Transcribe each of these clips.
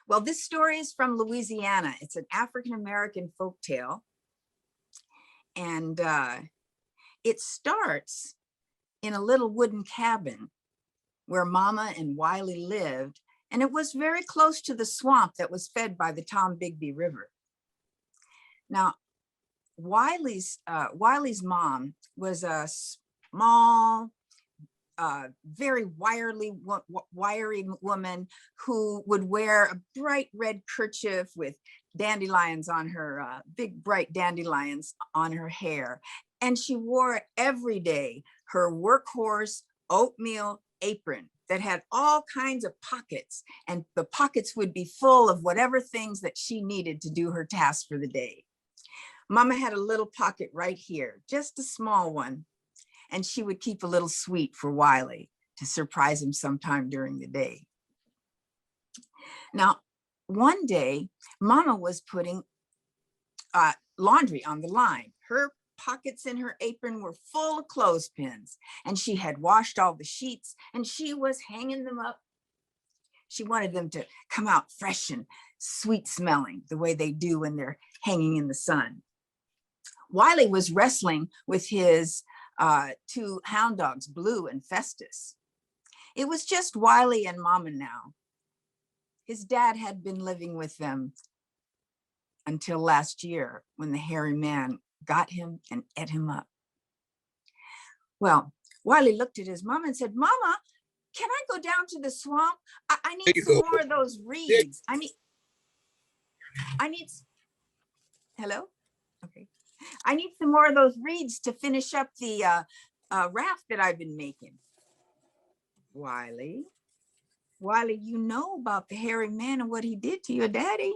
Well, this story is from Louisiana. It's an African-American folktale. And it starts in a little wooden cabin where Mama and Wiley lived. And it was very close to the swamp that was fed by the Tombigbee River. Now, Wiley's mom was a small, very wiry woman who would wear a bright red kerchief with dandelions on her, big bright dandelions on her hair. And she wore every day her workhorse oatmeal apron that had all kinds of pockets, and the pockets would be full of whatever things that she needed to do her task for the day. Mama had a little pocket right here, just a small one, and she would keep a little sweet for Wiley to surprise him sometime during the day. Now, one day, Mama was putting laundry on the line. Her pockets in her apron were full of clothespins, and she had washed all the sheets and she was hanging them up. She wanted them to come out fresh and sweet smelling the way they do when they're hanging in the sun. Wiley was wrestling with his two hound dogs, Blue and Festus. It was just Wiley and Mama now. His dad had been living with them until last year when the hairy man got him and ate him up. Well, Wiley looked at his mama and said, "Mama, can I go down to the swamp? I need some more of those reeds. I need, hello? Okay. I need some more of those reeds to finish up the raft that I've been making." Wiley, you know about the hairy man and what he did to your daddy.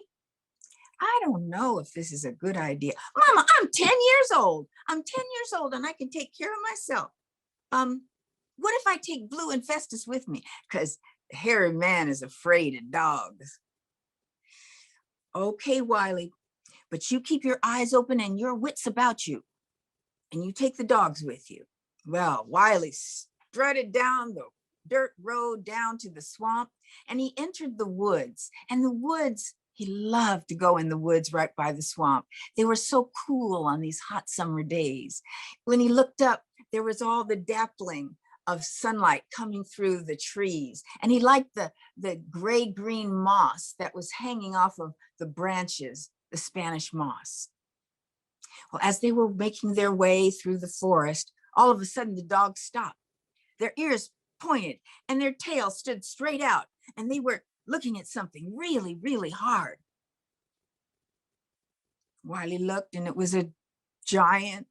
I don't know if this is a good idea. Mama, I'm 10 years old. I'm 10 years old and I can take care of myself. What if I take Blue and Festus with me? Because the hairy man is afraid of dogs. Okay, Wiley, but you keep your eyes open and your wits about you, and you take the dogs with you. Well, Wiley strutted down the dirt road down to the swamp, and he entered the woods. And the woods, he loved to go in the woods right by the swamp. They were so cool on these hot summer days. When he looked up, there was all the dappling of sunlight coming through the trees. And he liked the gray-green moss that was hanging off of the branches, the Spanish moss. Well, as they were making their way through the forest, all of a sudden the dogs stopped. Their ears pointed and their tails stood straight out, and they were looking at something really, really hard. Wiley looked, and it was a giant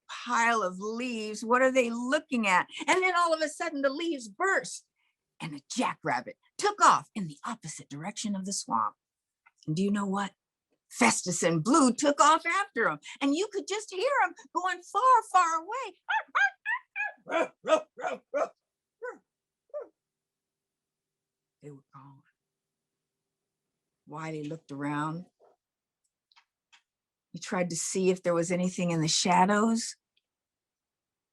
pile of leaves. What are they looking at? And then all of a sudden the leaves burst, and a jackrabbit took off in the opposite direction of the swamp. And do you know what? Festus and Blue took off after him, and you could just hear them going far, far away. They were gone. Wiley looked around. He tried to see if there was anything in the shadows.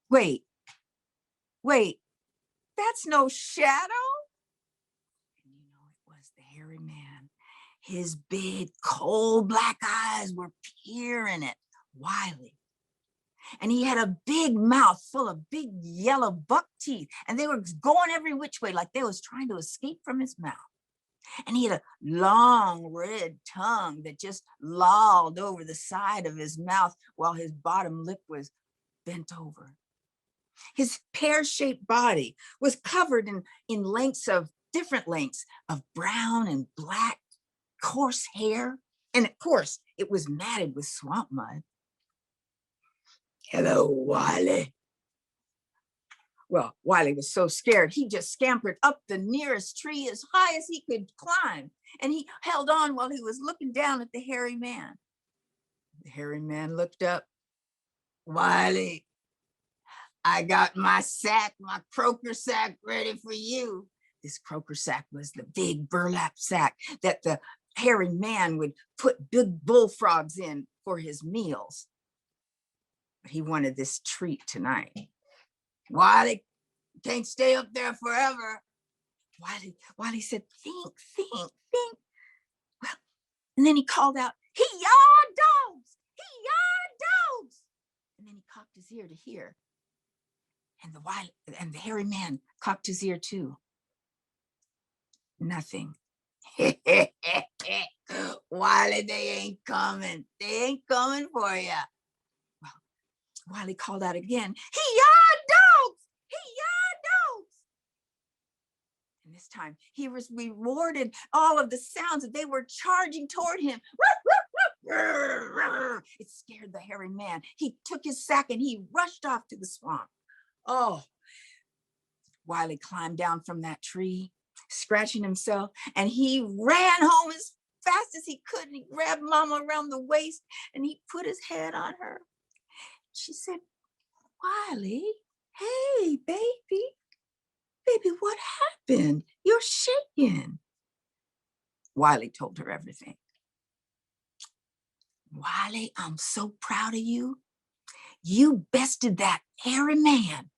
Wait, that's no shadow. And you know, it was the hairy man. His big, coal black eyes were peering at Wiley. And he had a big mouth full of big yellow buck teeth, and they were going every which way like they was trying to escape from his mouth. And he had a long red tongue that just lolled over the side of his mouth while his bottom lip was bent over. His pear-shaped body was covered in different lengths of brown and black coarse hair. And of course, it was matted with swamp mud. "Hello, Wiley." Well, Wiley was so scared, he just scampered up the nearest tree as high as he could climb. And he held on while he was looking down at the hairy man. The hairy man looked up. "Wiley, I got my sack, my croaker sack ready for you." This croaker sack was the big burlap sack that the hairy man would put big bullfrogs in for his meals. But he wanted this treat tonight. "Wiley, can't stay up there forever." Wiley said, think, think, think. Well, and then he called out, he yard dogs, he yard dogs. And then he cocked his ear to hear. And the hairy man cocked his ear too. Nothing. Wiley, they ain't coming. They ain't coming for you. Well, Wiley called out again, he yard dogs, he yard dogs. And this time he was rewarded all of the sounds that they were charging toward him. It scared the hairy man. He took his sack and he rushed off to the swamp. Oh, Wiley climbed down from that tree, scratching himself, and he ran home as fast as he could. And he grabbed Mama around the waist and he put his head on her. She said, Wiley, hey, baby. Baby, what happened? You're shaking. Wiley told her everything. Wiley, I'm so proud of you. You bested that hairy man.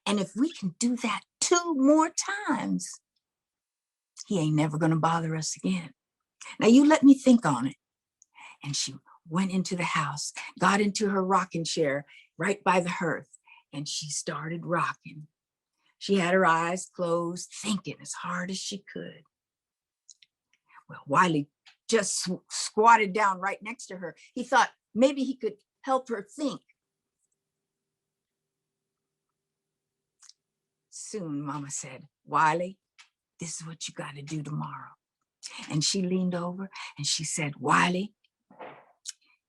And if we can do that 2 more times, he ain't never gonna bother us again. Now you let me think on it. And she went into the house, got into her rocking chair right by the hearth, and she started rocking. She had her eyes closed, thinking as hard as she could. Well, Wiley just squatted down right next to her. He thought maybe he could help her think. Soon, Mama said, Wiley, this is what you got to do tomorrow. And she leaned over and she said, Wiley,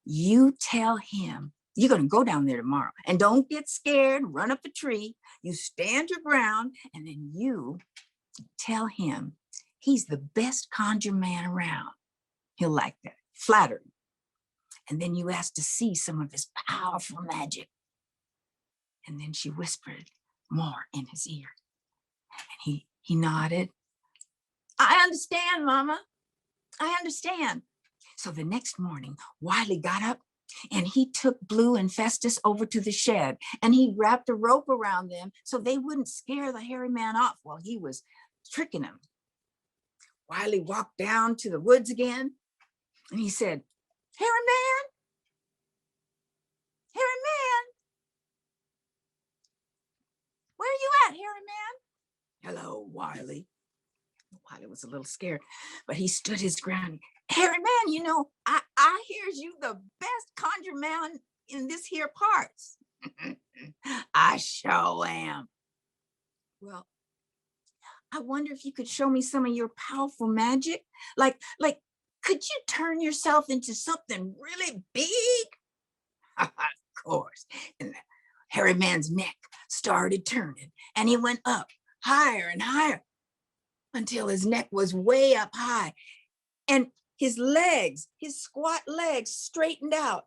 you tell him you're going to go down there tomorrow and don't get scared, run up a tree. You stand your ground and then you tell him he's the best conjure man around. He'll like that. Flatter him. And then you ask to see some of his powerful magic. And then she whispered more in his ear. And he nodded. I understand, Mama. I understand. So the next morning, Wiley got up and he took Blue and Festus over to the shed and he wrapped a rope around them so they wouldn't scare the hairy man off while he was tricking them. Wiley walked down to the woods again and he said, Hairy man, hairy man, where are you at, hairy man? Hello, Wiley. Wiley was a little scared, but he stood his ground. Hairy man, you know, I hears you the best conjure man in this here parts. I sure am. Well, I wonder if you could show me some of your powerful magic. Like, could you turn yourself into something really big? Of course. And the hairy man's neck started turning and he went up higher and higher until his neck was way up high. And his legs, his squat legs straightened out.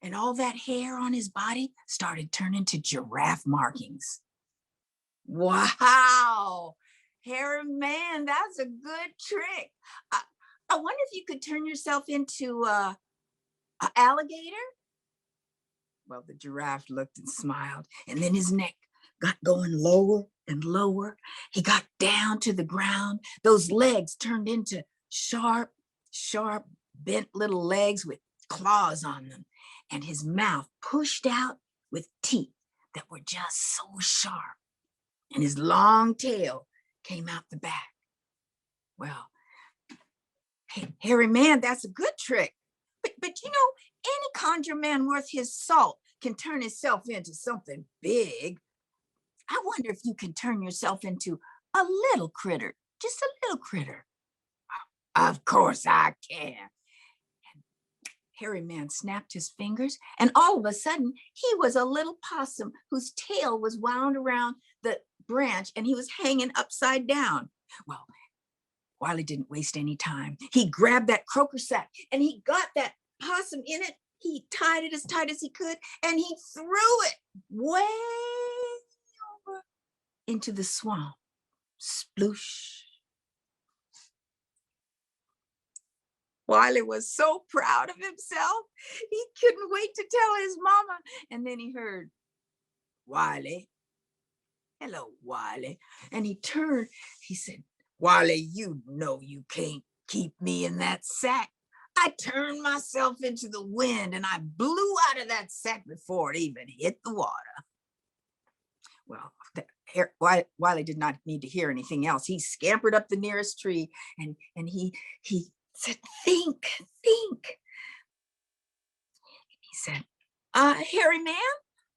And all that hair on his body started turning to giraffe markings. Wow, hairy man, that's a good trick. I wonder if you could turn yourself into an alligator? Well, the giraffe looked and smiled, and then his neck got going lower and lower. He got down to the ground. Those legs turned into sharp, bent little legs with claws on them. And his mouth pushed out with teeth that were just so sharp. And his long tail came out the back. Well, hey, hairy man, that's a good trick. But you know, any conjure man worth his salt can turn himself into something big. I wonder if you can turn yourself into a little critter, just a little critter. Of course I can. And hairy man snapped his fingers, and all of a sudden, he was a little possum whose tail was wound around the branch and he was hanging upside down. Well, Wiley didn't waste any time. He grabbed that croaker sack and he got that possum in it. He tied it as tight as he could and he threw it way over into the swamp. Sploosh. Wiley was so proud of himself. He couldn't wait to tell his mama. And then he heard, Wiley, Hello, Wiley. And he turned, he said, Wiley, you know you can't keep me in that sack. I turned myself into the wind and I blew out of that sack before it even hit the water. Well, Wiley did not need to hear anything else. He scampered up the nearest tree and he said, think. He said, Hairy Man,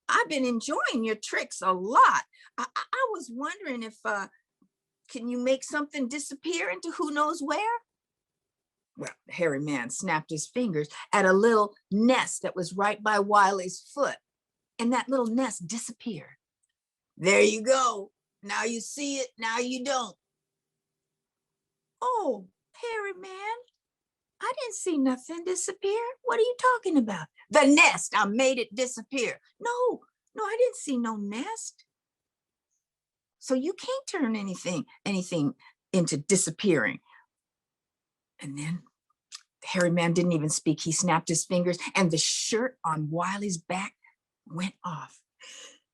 I've been enjoying your tricks a lot. I was wondering if, can you make something disappear into who knows where? Well, the hairy man snapped his fingers at a little nest that was right by Wiley's foot, and that little nest disappeared. There you go. Now you see it, now you don't. Oh, hairy man, I didn't see nothing disappear. What are you talking about? The nest, I made it disappear. No, I didn't see no nest. So you can't turn anything into disappearing. And then the hairy man didn't even speak. He snapped his fingers and the shirt on Wiley's back went off.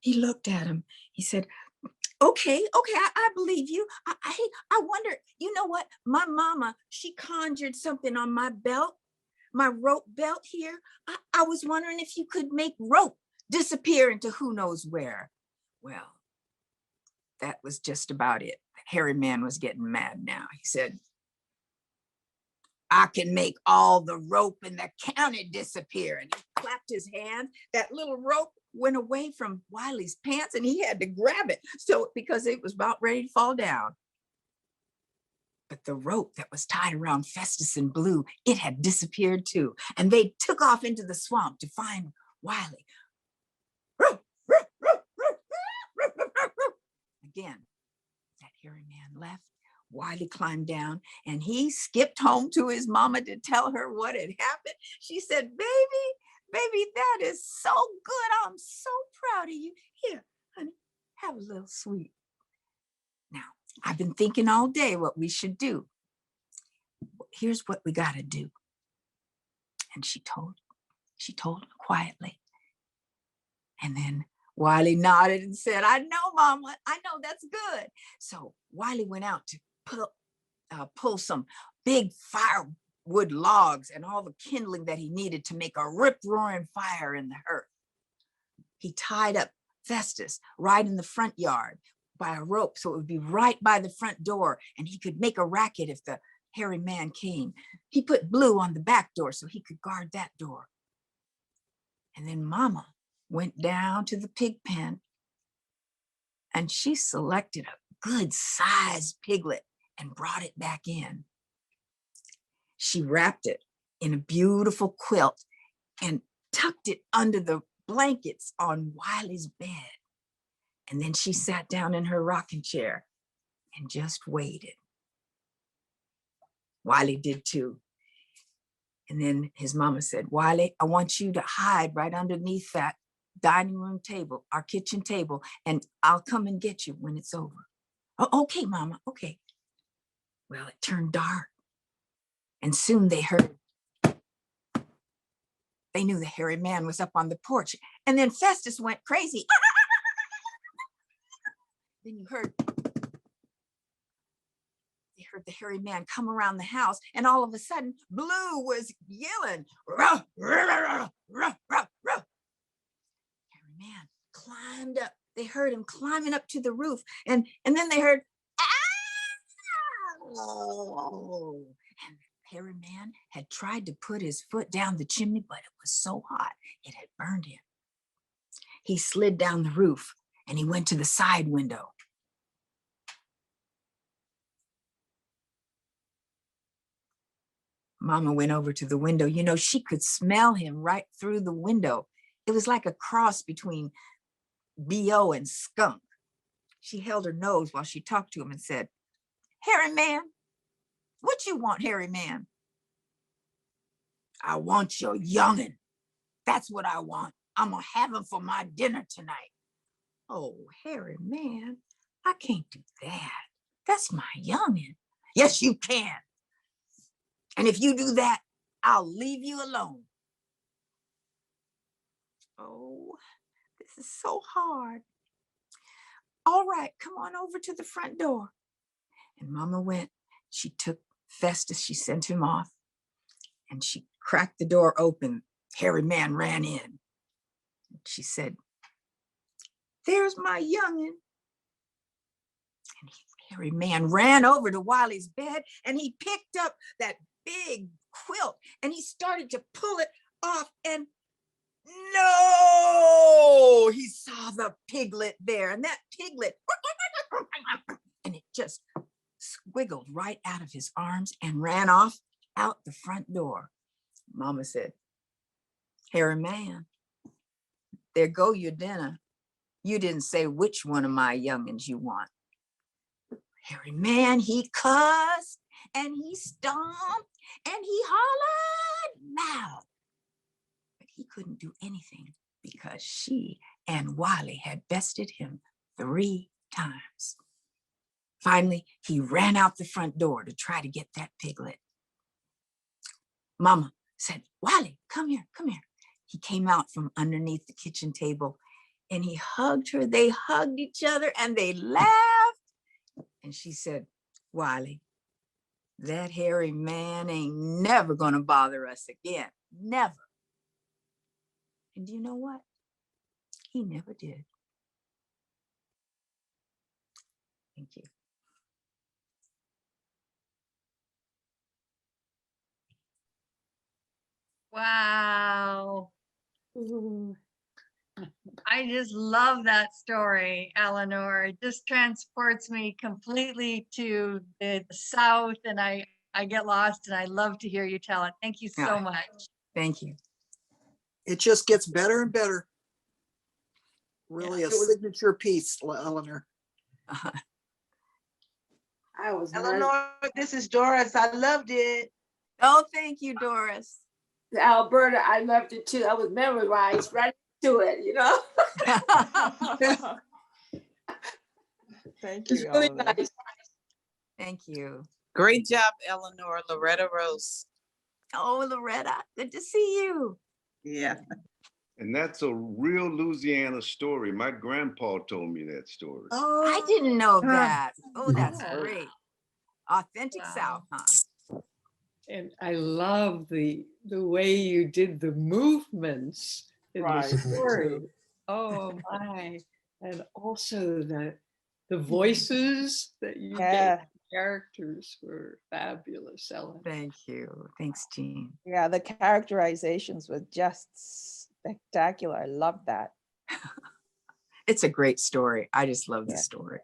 He looked at him. He said, okay, I believe you. I wonder, you know what? My mama, she conjured something on my belt, my rope belt here. I was wondering if you could make rope disappear into who knows where. Well, that was just about it. The hairy man was getting mad now. He said, I can make all the rope in the county disappear. And he clapped his hand. That little rope went away from Wiley's pants and he had to grab it because it was about ready to fall down. But the rope that was tied around Festus and Blue, it had disappeared too. And they took off into the swamp to find Wiley. Again, that hairy man left. Wiley climbed down and he skipped home to his mama to tell her what had happened. She said, baby, that is so good. I'm so proud of you. Here, honey, have a little sweet. Now, I've been thinking all day what we should do. Here's what we got to do. And she told him quietly. And then Wiley nodded and said, I know, Mama, I know, that's good. So Wiley went out to pull some big firewood logs and all the kindling that he needed to make a rip-roaring fire in the hearth. He tied up Festus right in the front yard by a rope so it would be right by the front door and he could make a racket if the hairy man came. He put Blue on the back door so he could guard that door. And then Mama went down to the pig pen and she selected a good sized piglet and brought it back in. She wrapped it in a beautiful quilt and tucked it under the blankets on Wiley's bed. And then she sat down in her rocking chair and just waited. Wiley did too. And then his mama said, Wiley, I want you to hide right underneath that dining room table, our kitchen table, and I'll come and get you when it's over. Oh, okay, Mama, okay. Well, it turned dark and soon they knew the hairy man was up on the porch. And then Festus went crazy. Then they heard the hairy man come around the house and all of a sudden Blue was yelling, ruh, ruh, ruh, ruh, ruh, ruh. Hairy man climbed up. They heard him climbing up to the roof and then they heard, oh. And the hairy man had tried to put his foot down the chimney, but it was so hot, it had burned him. He slid down the roof and he went to the side window. Mama went over to the window. You know, she could smell him right through the window. It was like a cross between B.O. and skunk. She held her nose while she talked to him and said, Hairy man, what you want, hairy man? I want your youngin'. That's what I want. I'm gonna have him for my dinner tonight. Oh, hairy man, I can't do that. That's my youngin'. Yes, you can. And if you do that, I'll leave you alone. Oh, this is so hard. all right, come on over to the front door. And Mama went. She took Festus, she sent him off, and she cracked the door open. Hairy man ran in. She said, there's my youngin'. And Hairy man ran over to Wiley's bed and he picked up that big quilt and he started to pull it off, and no, he saw the piglet there, and that piglet, and it just squiggled right out of his arms and ran off out the front door. Mama said, Hairy man, there go your dinner. You didn't say which one of my youngins you want. Hairy man, he cussed and he stomped and he hollered loud. But he couldn't do anything because she and Wiley had bested him 3 times. Finally, he ran out the front door to try to get that piglet. Mama said, Wiley, come here, come here. He came out from underneath the kitchen table and he hugged her. They hugged each other and they laughed. And she said, Wiley, that hairy man ain't never gonna bother us again, never. And you know what? He never did. Thank you. Wow. Ooh. I just love that story, Eleanor. It just transports me completely to the South, and I get lost, and I love to hear you tell it. Thank you so much. Thank you. It just gets better and better. Really a signature piece, Eleanor. I was Eleanor, this is Doris. I loved it. Oh, thank you, Doris. Alberta, I loved it too. I was memorized right to it, you know. Thank you. It's really nice. Thank you. Great job, Eleanor. Loretta Rose. Oh, Loretta, good to see you. Yeah. And that's a real Louisiana story. My grandpa told me that story. Oh, I didn't know that. Oh, that's Yeah. great. Authentic Wow. South, huh? And I love the way you did the movements in Right. the story. Oh my. And also the voices that you gave the characters were fabulous, Ellen. Thank you. Thanks, Jean. Yeah, the characterizations were just spectacular. I love that. It's a great story. I just love the story.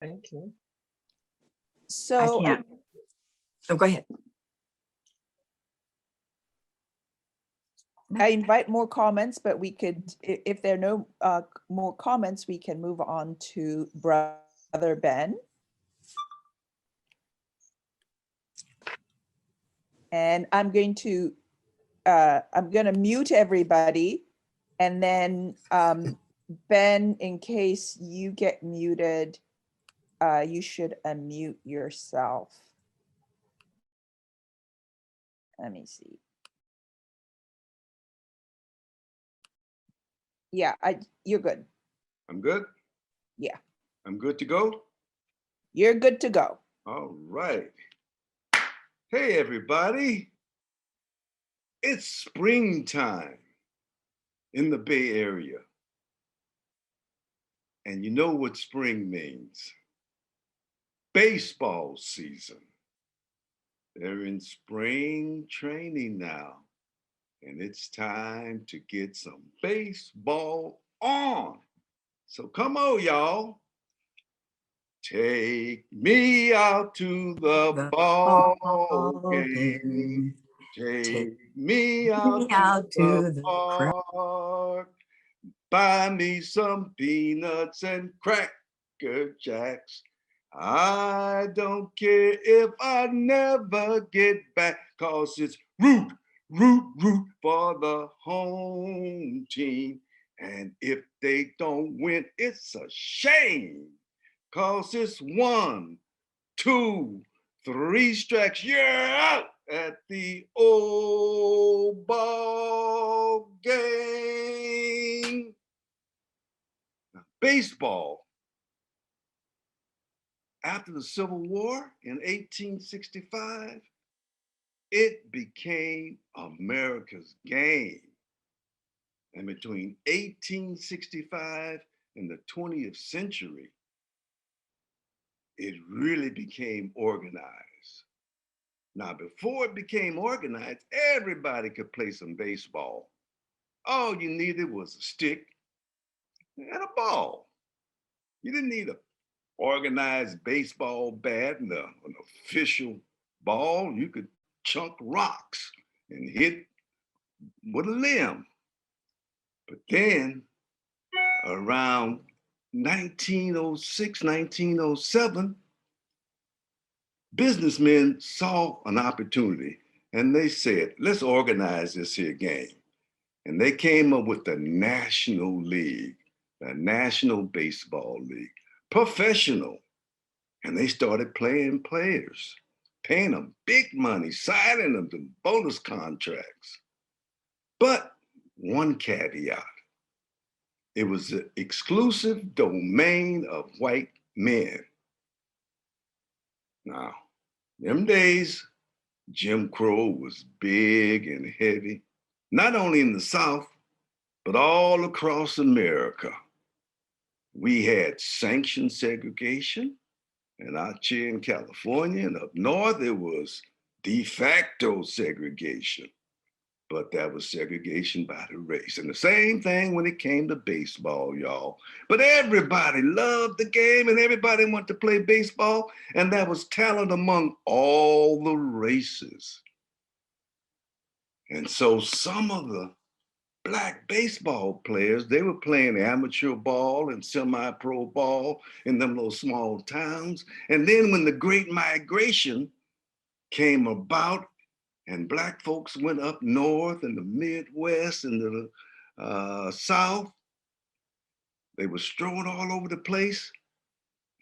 Thank you. So I can't. Oh, go ahead. I invite more comments, but we could, if there are no more comments, we can move on to Brother Ben. And I'm going to mute everybody, and then Ben, in case you get muted, you should unmute yourself. Let me see. Yeah, you're good. I'm good? Yeah. I'm good to go? You're good to go. All right. Hey, everybody. It's springtime in the Bay Area. And you know what spring means. Baseball season. They're in spring training now. And it's time to get some baseball on. So come on, y'all. Take me out to the ball game. Take me out to the park. Buy me some peanuts and Cracker Jacks. I don't care if I never get back, 'cause it's root for the home team. And if they don't win, it's a shame, 'cause it's 1, 2, 3 strikes. You're out at the old ball game. Now, Baseball, after the Civil War in 1865, it became America's game. And between 1865 and the 20th century, it really became organized. Now, before it became organized, everybody could play some baseball. All you needed was a stick and a ball. You didn't need an organized baseball bat and an official ball. You could chunk rocks and hit with a limb. But then around 1906, 1907, businessmen saw an opportunity and they said, let's organize this here game. And they came up with the National League, the National Baseball League, professional. And they started playing players, paying them big money, signing them to bonus contracts. But one caveat, it was the exclusive domain of white men. Now, them days, Jim Crow was big and heavy, not only in the South, but all across America. We had sanctioned segregation, and out here in California and up north, it was de facto segregation. But that was segregation by the race. And the same thing when it came to baseball, y'all. But everybody loved the game and everybody wanted to play baseball, and there was talent among all the races. And so some of the Black baseball players, they were playing amateur ball and semi-pro ball in them little small towns. And then when the Great Migration came about and Black folks went up north in the Midwest and the South, they were strewn all over the place.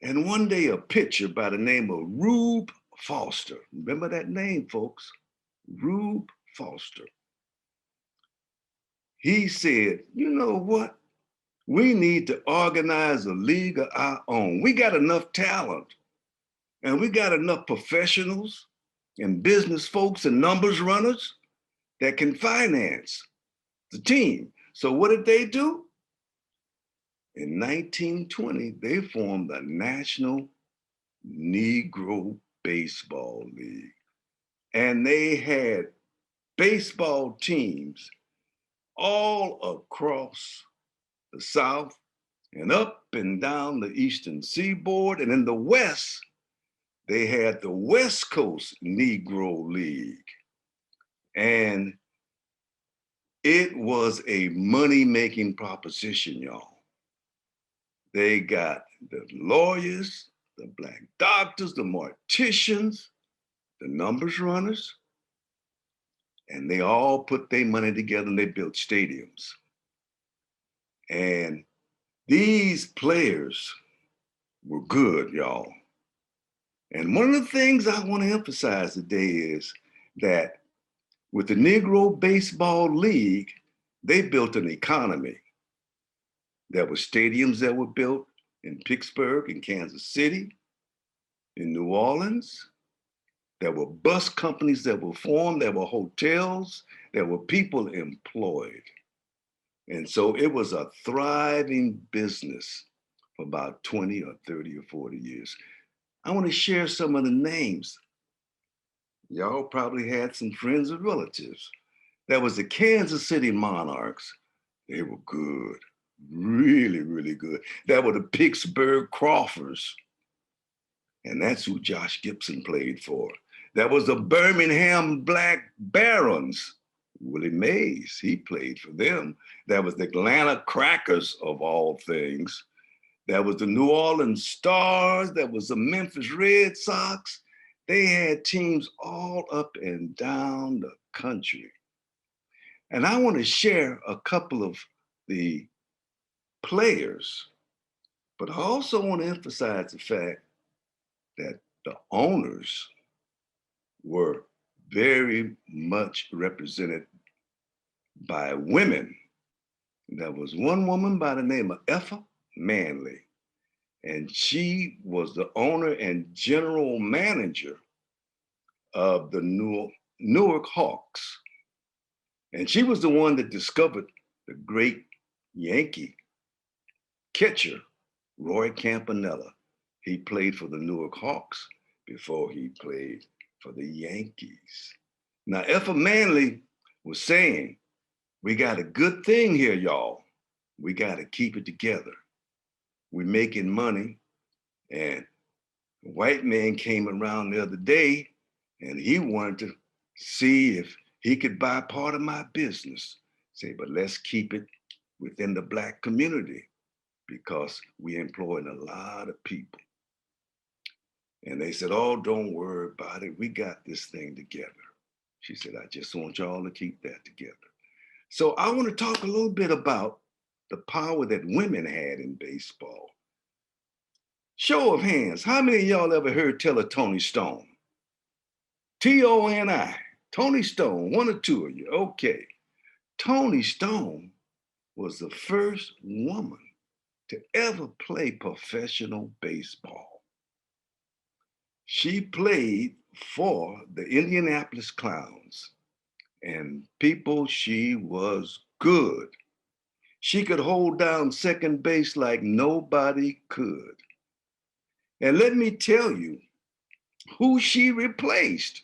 And one day a pitcher by the name of Rube Foster, remember that name, folks? Rube Foster. He said, you know what? We need to organize a league of our own. We got enough talent and we got enough professionals and business folks and numbers runners that can finance the team. So what did they do? In 1920, they formed the National Negro Baseball League. And they had baseball teams all across the South and up and down the Eastern Seaboard. And in the West, they had the West Coast Negro League. And it was a money-making proposition, y'all. They got the lawyers, the Black doctors, the morticians, the numbers runners, and they all put their money together and they built stadiums. And these players were good, y'all. And one of the things I want to emphasize today is that with the Negro Baseball League, they built an economy. There were stadiums that were built in Pittsburgh, in Kansas City, in New Orleans. There were bus companies that were formed. There were hotels. There were people employed. And so it was a thriving business for about 20 or 30 or 40 years. I want to share some of the names. Y'all probably had some friends or relatives. There was the Kansas City Monarchs. They were good, really, really good. There were the Pittsburgh Crawfors, and that's who Josh Gibson played for. There was the Birmingham Black Barons. Willie Mays, he played for them. There was the Atlanta Crackers, of all things. There was the New Orleans Stars. There was the Memphis Red Sox. They had teams all up and down the country. And I want to share a couple of the players, but I also want to emphasize the fact that the owners were very much represented by women. There was one woman by the name of Effa Manley. And she was the owner and general manager of the Newark Hawks. And she was the one that discovered the great Yankee catcher, Roy Campanella. He played for the Newark Hawks before he played for the Yankees. Now, Effa Manley was saying, we got a good thing here, y'all. We got to keep it together. We're making money. And a white man came around the other day and he wanted to see if he could buy part of my business. Say, but let's keep it within the Black community because we employing a lot of people. And they said, oh, don't worry about it. We got this thing together. She said, I just want y'all to keep that together. So I want to talk a little bit about the power that women had in baseball. Show of hands, how many of y'all ever heard tell of Toni Stone? T-O-N-I, Toni Stone, one or two of you, okay. Toni Stone was the first woman to ever play professional baseball. She played for the Indianapolis Clowns, and people, she was good. She could hold down second base like nobody could. And let me tell you who she replaced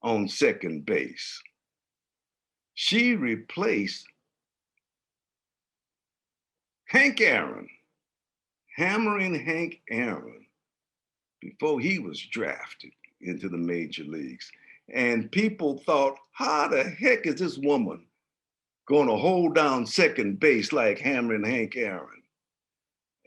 on second base. She replaced Hank Aaron, Hammering Hank Aaron, before he was drafted into the major leagues. And people thought, how the heck is this woman going to hold down second base like Hammering Hank Aaron?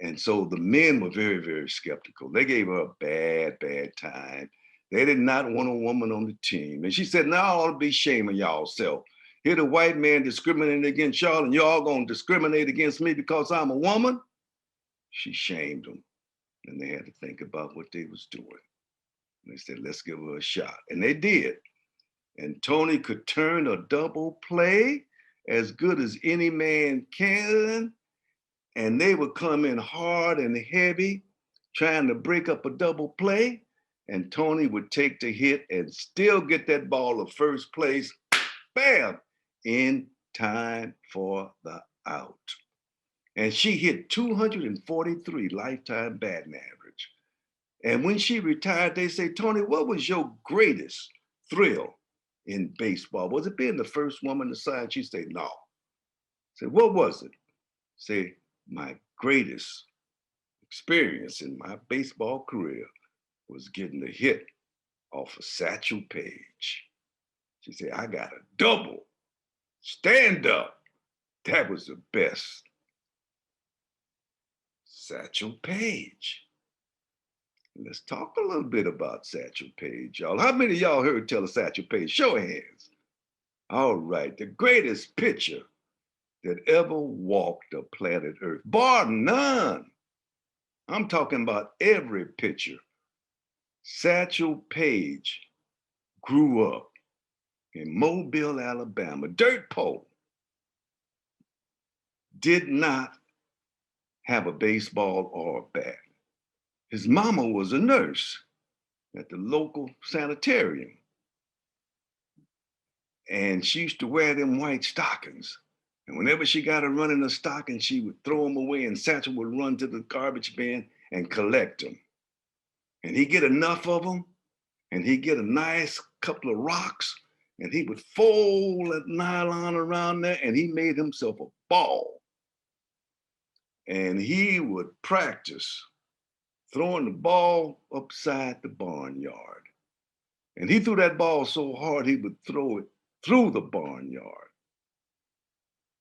And so the men were very, very skeptical. They gave her a bad, bad time. They did not want a woman on the team. And she said, now I ought to be shaming y'all self. Here the white man discriminating against y'all and y'all gonna discriminate against me because I'm a woman? She shamed them. And they had to think about what they was doing. And they said, let's give her a shot. And they did. And Toni could turn a double play as good as any man can. And they would come in hard and heavy, trying to break up a double play. And Toni would take the hit and still get that ball to first place, bam, in time for the out. And she hit 243 lifetime batting average. And when she retired, they say, Toni, what was your greatest thrill in baseball? Was it being the first woman to sign? She said, no. I said, what was it? Say, my greatest experience in my baseball career was getting a hit off of Satchel Paige. She said, I got a double, stand up. That was the best. Satchel Paige. Let's talk a little bit about Satchel Paige, y'all. How many of y'all heard tell of Satchel Paige? Show of hands. All right, the greatest pitcher that ever walked the planet Earth, bar none. I'm talking about every pitcher. Satchel Paige grew up in Mobile, Alabama, dirt poor, did not have a baseball or a bat. His mama was a nurse at the local sanitarium. And she used to wear them white stockings. And whenever she got a run in her stocking, she would throw them away and Satchel would run to the garbage bin and collect them. And he'd get enough of them and he'd get a nice couple of rocks and he would fold that nylon around there and he made himself a ball. And he would practice throwing the ball upside the barnyard. And he threw that ball so hard he would throw it through the barnyard.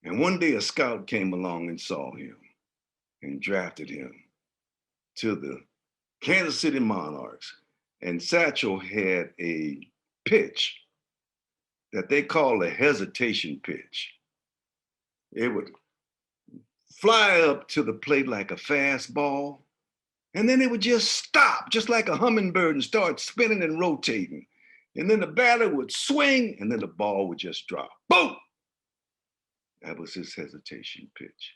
And one day a scout came along and saw him and drafted him to the Kansas City Monarchs. And Satchel had a pitch that they call a hesitation pitch. It would fly up to the plate like a fastball, and then it would just stop, just like a hummingbird, and start spinning and rotating. And then the batter would swing, and then the ball would just drop. Boom! That was his hesitation pitch.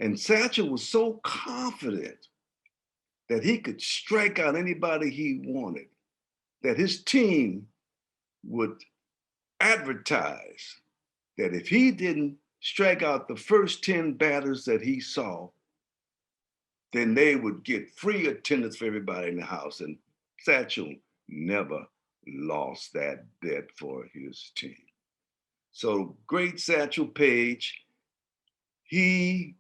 And Satchel was so confident that he could strike out anybody he wanted, that his team would advertise that if he didn't strike out the first 10 batters that he saw, then they would get free attendance for everybody in the house. And Satchel never lost that bet for his team. So great Satchel Paige, he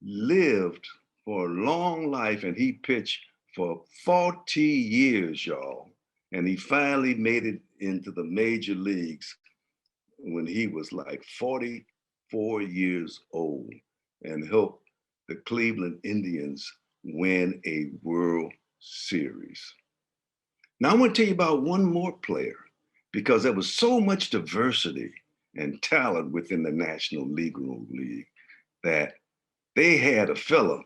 lived for a long life and he pitched for 40 years, y'all. And he finally made it into the major leagues when he was like 44 years old and helped the Cleveland Indians win a World Series. Now I want to tell you about one more player because there was so much diversity and talent within the National Negro League that they had a fella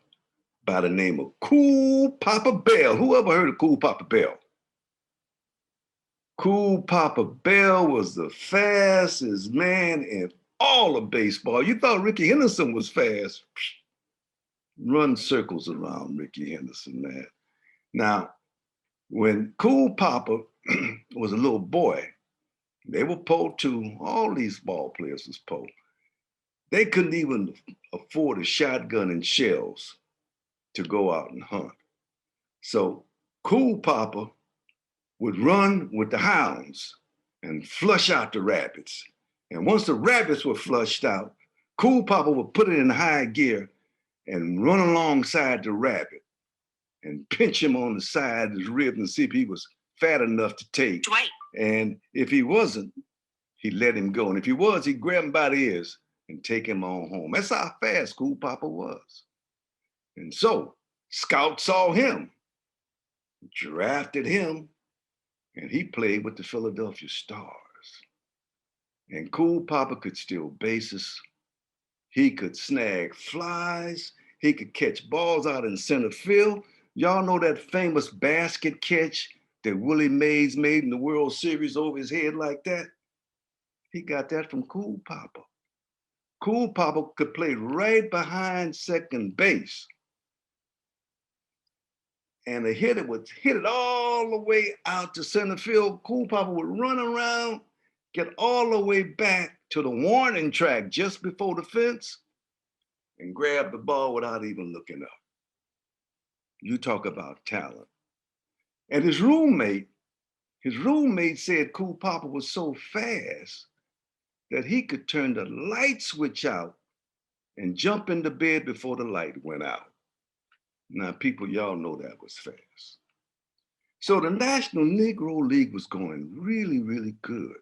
by the name of Cool Papa Bell. Who ever heard of Cool Papa Bell? Cool Papa Bell was the fastest man in all of baseball. You thought Ricky Henderson was fast. Run circles around Ricky Henderson, man. Now, when Cool Papa was a little boy, they were po too. All these ball players was po. They couldn't even afford a shotgun and shells to go out and hunt. So Cool Papa would run with the hounds and flush out the rabbits. And once the rabbits were flushed out, Cool Papa would put it in high gear and run alongside the rabbit and pinch him on the side of his ribs and see if he was fat enough to take. Dwight. And if he wasn't, he'd let him go. And if he was, he'd grab him by the ears and take him on home. That's how fast Cool Papa was. And so scouts saw him, drafted him, and he played with the Philadelphia Stars. And Cool Papa could steal bases. He could snag flies. He could catch balls out in center field. Y'all know that famous basket catch that Willie Mays made in the World Series over his head like that? He got that from Cool Papa. Cool Papa could play right behind second base. And the hitter would hit it all the way out to center field. Cool Papa would run around, get all the way back to the warning track just before the fence and grab the ball without even looking up. You talk about talent. And his roommate said Cool Papa was so fast that he could turn the light switch out and jump into bed before the light went out. Now, people, y'all know that was fast. So the National Negro League was going really, really good.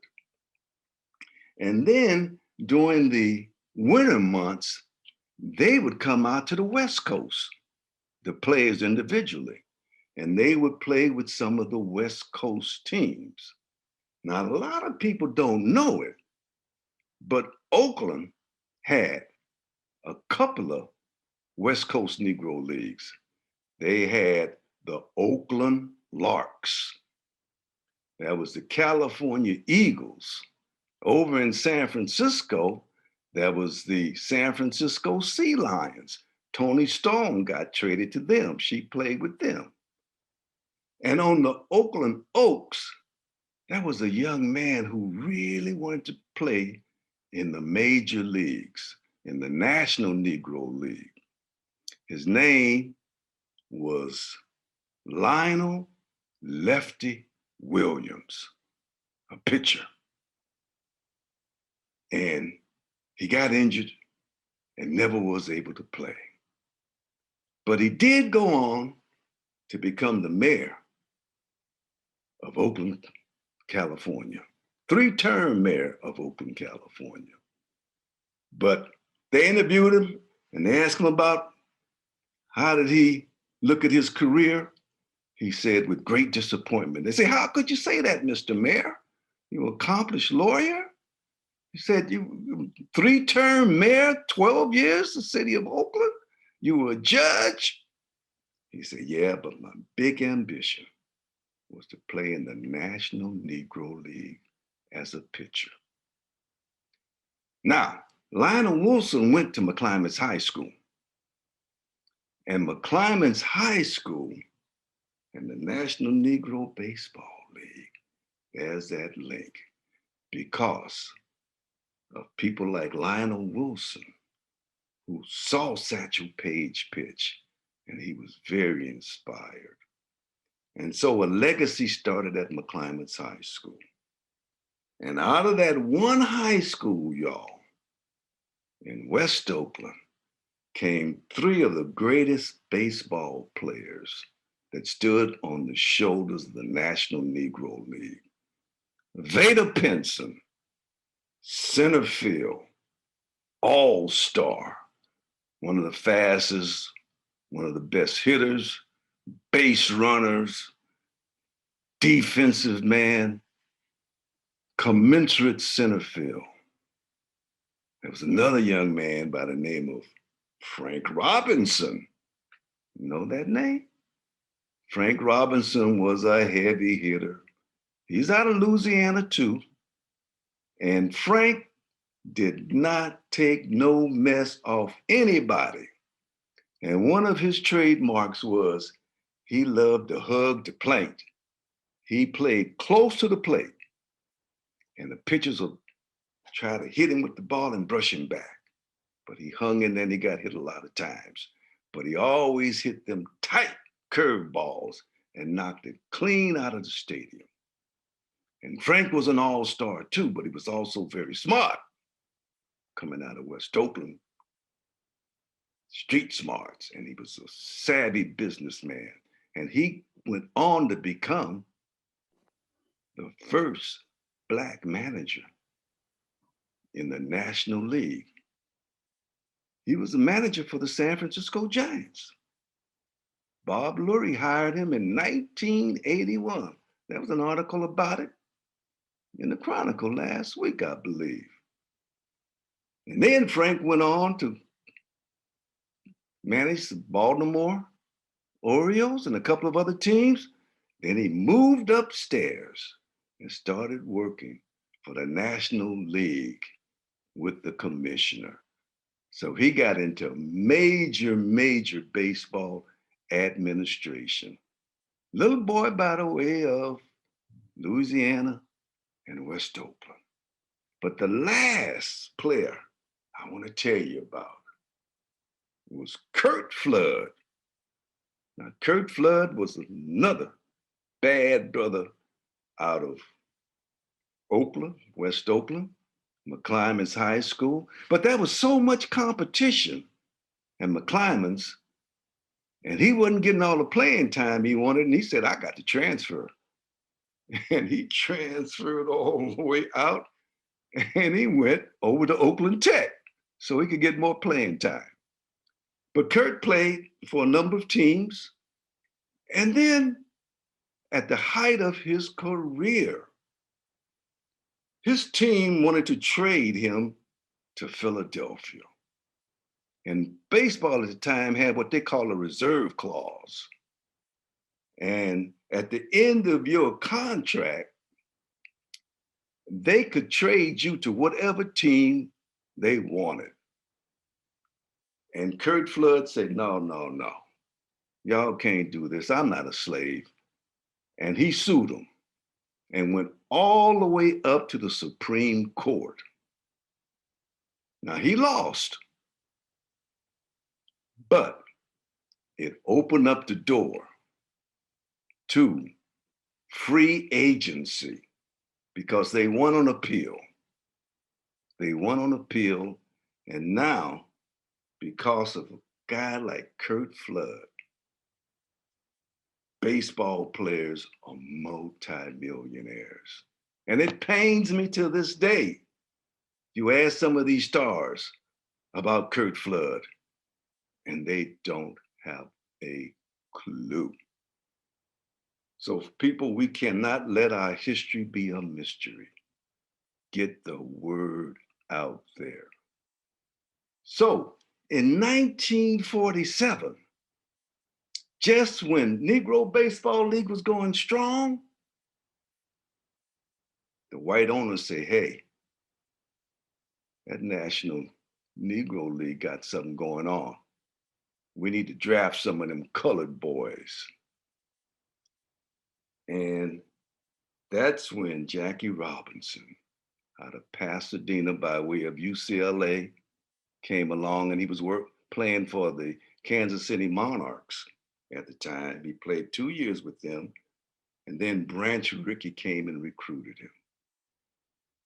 And then during the winter months, they would come out to the West Coast, the players individually, and they would play with some of the West Coast teams. Now, a lot of people don't know it, but Oakland had a couple of West Coast Negro Leagues. They had the Oakland Larks. That was the California Eagles. Over in San Francisco, that was the San Francisco Sea Lions. Toni Storm got traded to them. She played with them. And on the Oakland Oaks, that was a young man who really wanted to play in the major leagues, in the National Negro League. His name was Lionel Lefty Williams, a pitcher. And he got injured and never was able to play. But he did go on to become the mayor of Oakland, California, 3-term mayor of Oakland, California. But they interviewed him and they asked him about how did he look at his career. He said with great disappointment. They say, how could you say that, Mr. Mayor? You're an accomplished lawyer. He said, you 3-term mayor, 12 years, the city of Oakland. You were a judge. He said, yeah, but my big ambition was to play in the National Negro League as a pitcher. Now, Lionel Wilson went to McClymonds High School. And McClymonds High School and the National Negro Baseball League, there's that link, because of people like Lionel Wilson, who saw Satchel Paige pitch, and he was very inspired. And so a legacy started at McClymonds High School. And out of that one high school, y'all, in West Oakland, came three of the greatest baseball players that stood on the shoulders of the National Negro League. Veda Pinson, center field, all-star, one of the fastest, one of the best hitters, base runners, defensive man, commensurate center field. There was another young man by the name of Frank Robinson. You know that name? Frank Robinson was a heavy hitter. He's out of Louisiana too. And Frank did not take no mess off anybody. And one of his trademarks was he loved to hug the plate. He played close to the plate, and the pitchers would try to hit him with the ball and brush him back. But he hung in there and he got hit a lot of times. But he always hit them tight curve balls and knocked it clean out of the stadium. And Frank was an all-star too, but he was also very smart. Coming out of West Oakland, street smarts, and he was a savvy businessman. And he went on to become the first Black manager in the National League. He was the manager for the San Francisco Giants. Bob Lurie hired him in 1981. There was an article about it in the Chronicle last week, I believe. And then Frank went on to manage the Baltimore Orioles and a couple of other teams. Then he moved upstairs and started working for the National League with the commissioner. So he got into major baseball administration. Little boy by the way of Louisiana and West Oakland. But the last player I want to tell you about was Curt Flood. Now, Curt Flood was another bad brother out of Oakland, West Oakland, McClymonds High School. But there was so much competition at McClymonds, and he wasn't getting all the playing time he wanted, and he said, I got to transfer. And he transferred all the way out, and he went over to Oakland Tech so he could get more playing time. But Curt played for a number of teams, and then at the height of his career, his team wanted to trade him to Philadelphia. And baseball at the time had what they call a reserve clause. And at the end of your contract, they could trade you to whatever team they wanted. And Curt Flood said, no. Y'all can't do this. I'm not a slave. And he sued them and went all the way up to the Supreme Court. Now he lost, but it opened up the door to free agency because they won on appeal. They won on appeal, and now, because of a guy like Curt Flood, baseball players are multimillionaires. And it pains me to this day. You ask some of these stars about Curt Flood, and they don't have a clue. So people, we cannot let our history be a mystery. Get the word out there. So in 1947, just when Negro Baseball League was going strong, the white owners say, hey, that National Negro League got something going on. we need to draft some of them colored boys. And that's when Jackie Robinson out of Pasadena by way of UCLA came along, and he was playing for the Kansas City Monarchs at the time. He played 2 years with them, and then Branch Rickey came and recruited him.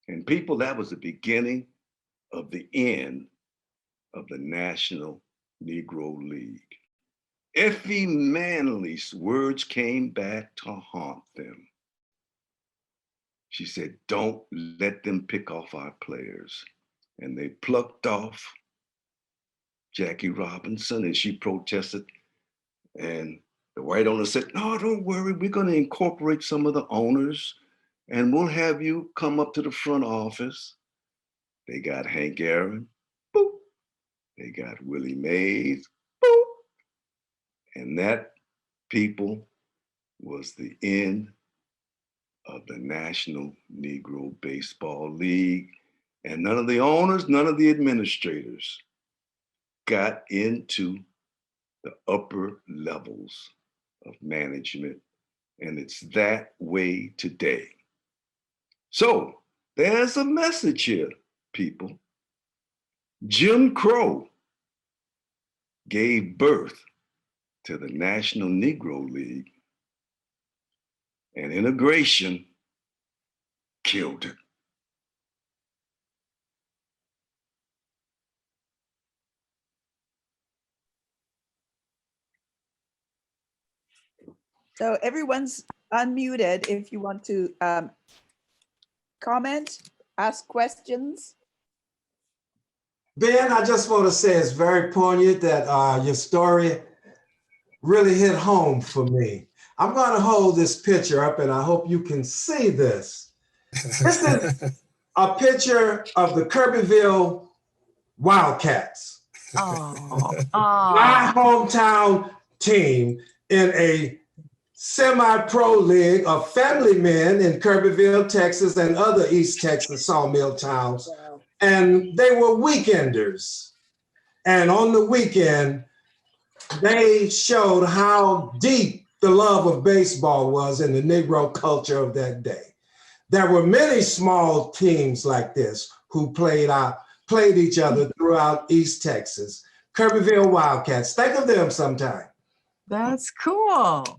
And people, that was the beginning of the end of the National Negro League. Effie Manley's words came back to haunt them. She said, don't let them pick off our players. And they plucked off Jackie Robinson, and she protested. And the white owner said, no, don't worry, we're going to incorporate some of the owners, and we'll have you come up to the front office. They got Hank Aaron, boop. They got Willie Mays, boop. And that, people, was the end of the National Negro Baseball League. And none of the owners, none of the administrators got into the upper levels of management. And it's that way today. So there's a message here, people. Jim Crow gave birth to the National Negro League, and integration killed it. So everyone's unmuted if you want to comment, ask questions. Ben, I just want to say it's very poignant that your story really hit home for me. I'm going to hold this picture up, and I hope you can see this. This is a picture of the Kirbyville Wildcats. My hometown team in a semi-pro league of family men in Kirbyville, Texas, and other East Texas sawmill towns. And they were weekenders. And on the weekend, they showed how deep the love of baseball was in the Negro culture of that day. There were many small teams like this who played each other throughout East Texas. Kirbyville Wildcats, think of them sometime. That's cool.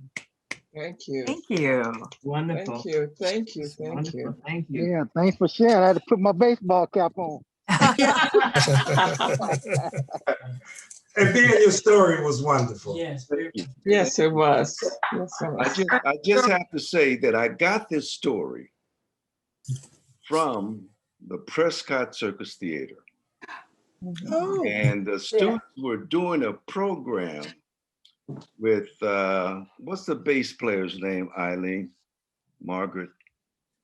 Thank you. Thank you. Wonderful. Thank you. Thank you. Thank you. Thank you. Yeah, thanks for sharing. I had to put my baseball cap on. And being your story was wonderful. Yes. Yes, it was. Yes, it was. I just have to say that I got this story from the Prescott Circus Theater. Oh, And the students were doing a program with, what's the bass player's name, Eileen? Margaret?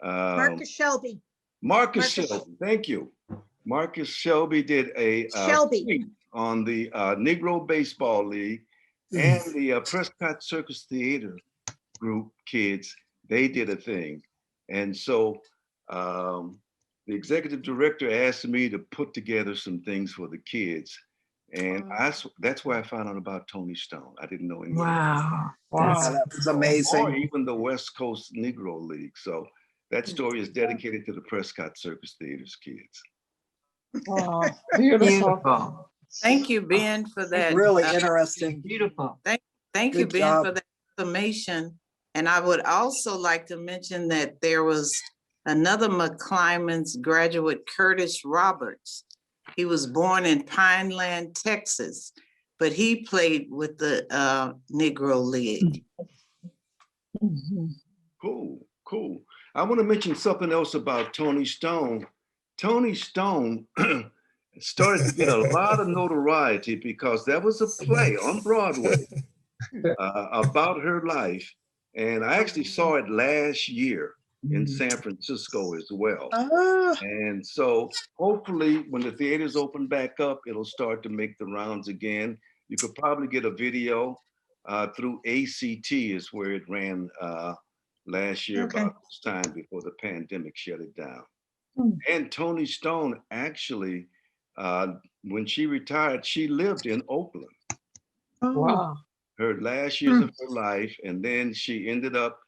Marcus Shelby. Marcus Shelby, thank you. Marcus Shelby did a tweet on the Negro Baseball League and the Prescott Circus Theater group kids. They did a thing. And so the executive director asked me to put together some things for the kids. And that's where I found out about Tony Stone. I didn't know him. Wow. Wow, that was amazing. Or even the West Coast Negro League. So that story is dedicated to the Prescott Circus Theater's kids. oh, beautiful. Beautiful. Thank you, Ben, for that. Really interesting. Beautiful. Thank you, Good Ben, job. for that information. And I would also like to mention that there was another McClymonds graduate, Curtis Roberts. He was born in Pineland, Texas, but he played with the Negro League. Cool, cool. I want to mention something else about Tony Stone. Tony Stone started to get a lot of notoriety because there was a play on Broadway about her life. And I actually saw it last year in San Francisco as well. And so hopefully when the theaters open back up, it'll start to make the rounds again. You could probably get a video through ACT is where it ran last year about this time before the pandemic shut it down. And Tony Stone actually, when she retired, she lived in Oakland. Wow. her last years of her life, and then she ended up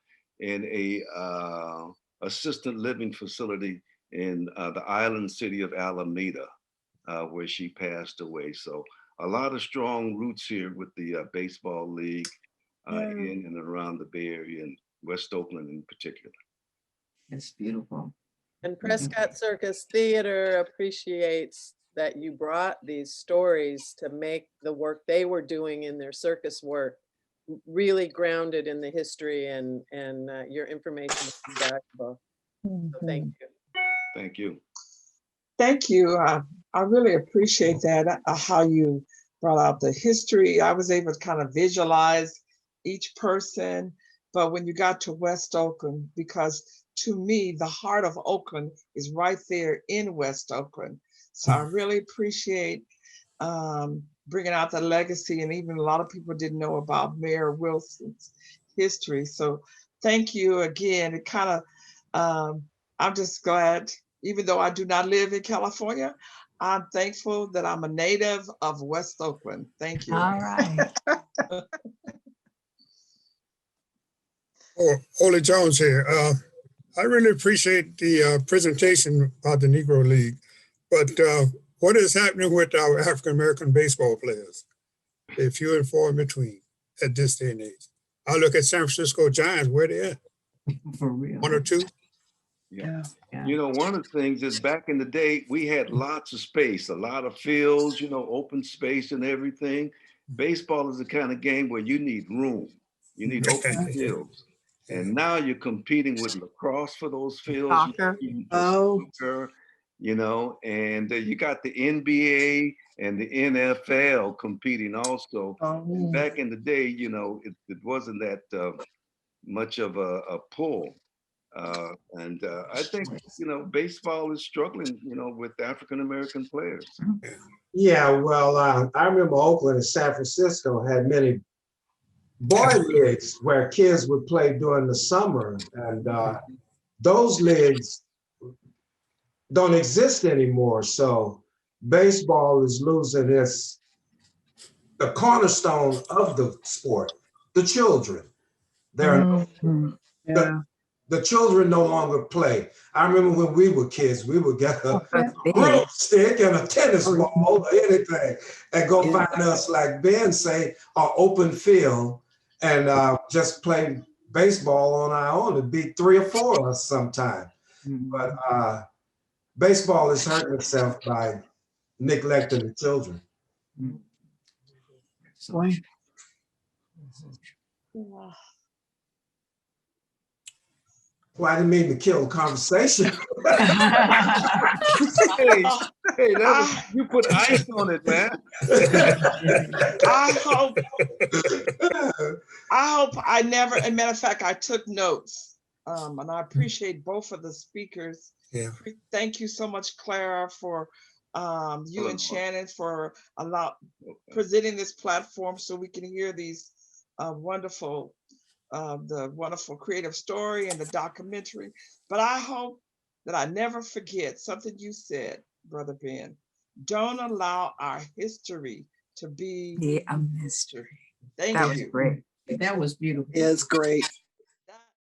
in a assisted living facility in the island city of Alameda, where she passed away. So a lot of strong roots here with the baseball league in and around the Bay Area and West Oakland in particular. It's beautiful. And Prescott Circus Theater appreciates that you brought these stories to make the work they were doing in their circus work really grounded in the history, and your information is valuable. So thank you. Thank you. Thank you. I really appreciate that, how you brought out the history. I was able to kind of visualize each person, but when you got to West Oakland, because to me, the heart of Oakland is right there in West Oakland. So I really appreciate bringing out the legacy, and even a lot of people didn't know about Mayor Wilson's history. So thank you again. It kind of, I'm just glad, even though I do not live in California, I'm thankful that I'm a native of West Oakland. Thank you. All right. Ole Jones here. I really appreciate the presentation about the Negro League, but what is happening with our African-American baseball players? They're few and far in between at this day and age. I look at San Francisco Giants, where they at? For real. One or two? Yeah. You know, one of the things is back in the day, we had lots of space, a lot of fields, you know, open space and everything. Baseball is the kind of game where you need room. You need open fields. And now you're competing with lacrosse for those fields. Soccer. Soccer, you know, and you got the NBA and the NFL competing also. And back in the day, you know, it wasn't that much of a pull. And I think, you know, baseball is struggling, you know, with African-American players. Yeah, well, I remember Oakland and San Francisco had many boy leagues where kids would play during the summer, and those leagues don't exist anymore. So baseball is losing the cornerstone of the sport, the children. The children no longer play. I remember when we were kids, we would get a broomstick and a tennis ball or anything and go find us, like Ben say, an open field and just play baseball on our own. It'd be 3 or 4 of us sometime. But baseball is hurting itself by neglecting the children. Well, I didn't mean to kill the conversation. Hey, you put ice on it, man. I hope I never, as a matter of fact, I took notes. And I appreciate both of the speakers. Yeah. Thank you so much, Clara, for you and Shannon for presenting this platform so we can hear these wonderful the wonderful creative story and the documentary. But I hope that I never forget something you said, Brother Ben. Don't allow our history to be a mystery. Thank That you. was great. That was beautiful. It's great.